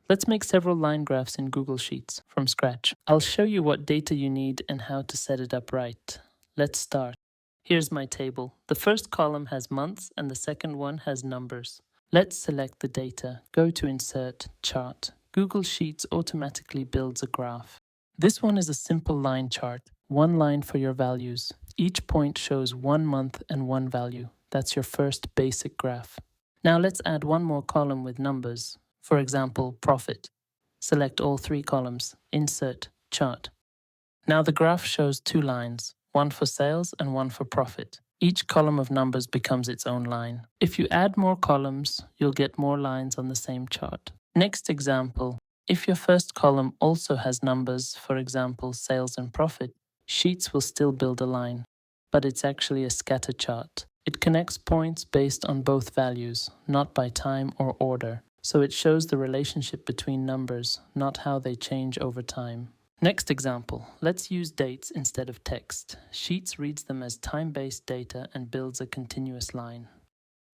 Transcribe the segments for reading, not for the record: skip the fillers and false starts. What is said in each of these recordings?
Let's make several line graphs in Google Sheets from scratch. I'll show you what data you need and how to set it up right. Let's start. Here's my table. The first column has months and the second one has numbers. Let's select the data. Go to Insert, Chart. Google Sheets automatically builds a graph. This one is a simple line chart. One line for your values. Each point shows 1 month and 1 value. That's your first basic graph. Now let's add one more column with numbers. For example, profit. Select all 3 columns, Insert, Chart. Now the graph shows 2 lines, one for sales and one for profit. Each column of numbers becomes its own line. If you add more columns, you'll get more lines on the same chart. Next example, if your first column also has numbers, for example, sales and profit, Sheets will still build a line, but it's actually a scatter chart. It connects points based on both values, not by time or order. So it shows the relationship between numbers, not how they change over time. Next example, let's use dates instead of text. Sheets reads them as time-based data and builds a continuous line.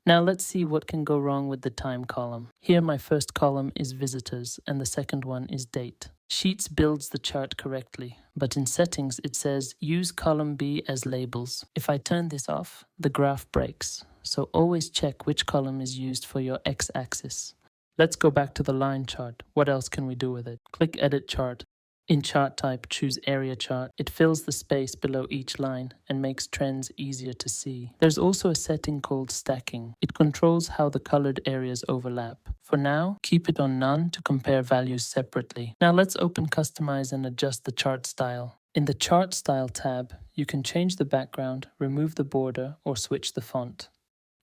Now let's see what can go wrong with the time column. Here my first column is visitors and the second one is date. Sheets builds the chart correctly, but in settings it says use column B as labels. If I turn this off, the graph breaks. So always check which column is used for your x-axis. Let's go back to the line chart. What else can we do with it? Click Edit Chart. In chart type, choose Area Chart. It fills the space below each line and makes trends easier to see. There's also a setting called Stacking. It controls how the colored areas overlap. For now, keep it on None to compare values separately. Now let's open Customize and adjust the chart style. In the Chart Style tab, you can change the background, remove the border, or switch the font.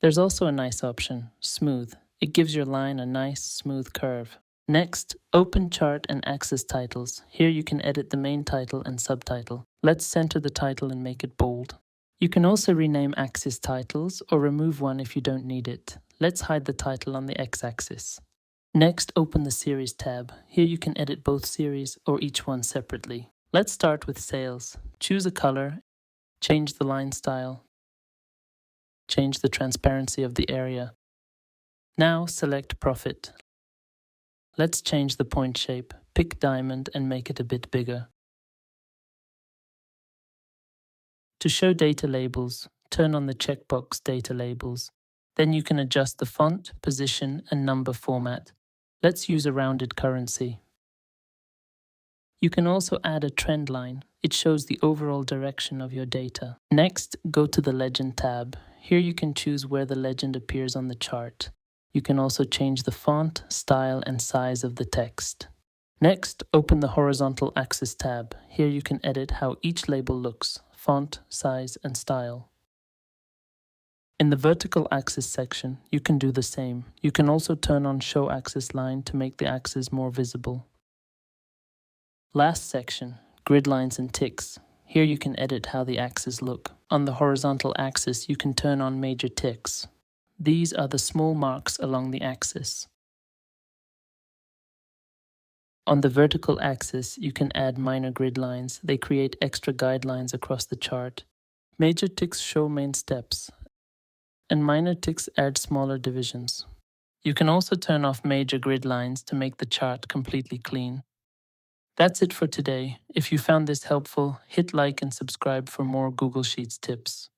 There's also a nice option, Smooth. It gives your line a nice, smooth curve. Next, open Chart and Axis Titles. Here you can edit the main title and subtitle. Let's center the title and make it bold. You can also rename axis titles or remove one if you don't need it. Let's hide the title on the x-axis. Next, open the Series tab. Here you can edit both series or each one separately. Let's start with sales. Choose a color, change the line style, change the transparency of the area. Now select profit. Let's change the point shape, pick diamond and make it a bit bigger. To show data labels, turn on the checkbox Data Labels. Then you can adjust the font, position and number format. Let's use a rounded currency. You can also add a trend line. It shows the overall direction of your data. Next, go to the Legend tab. Here you can choose where the legend appears on the chart. You can also change the font, style, and size of the text. Next, open the Horizontal Axis tab. Here you can edit how each label looks, font, size, and style. In the Vertical Axis section, you can do the same. You can also turn on Show Axis Line to make the axis more visible. Last section, Gridlines and Ticks. Here you can edit how the axes look. On the horizontal axis, you can turn on major ticks. These are the small marks along the axis. On the vertical axis, you can add minor grid lines. They create extra guidelines across the chart. Major ticks show main steps, and minor ticks add smaller divisions. You can also turn off major grid lines to make the chart completely clean. That's it for today. If you found this helpful, hit like and subscribe for more Google Sheets tips.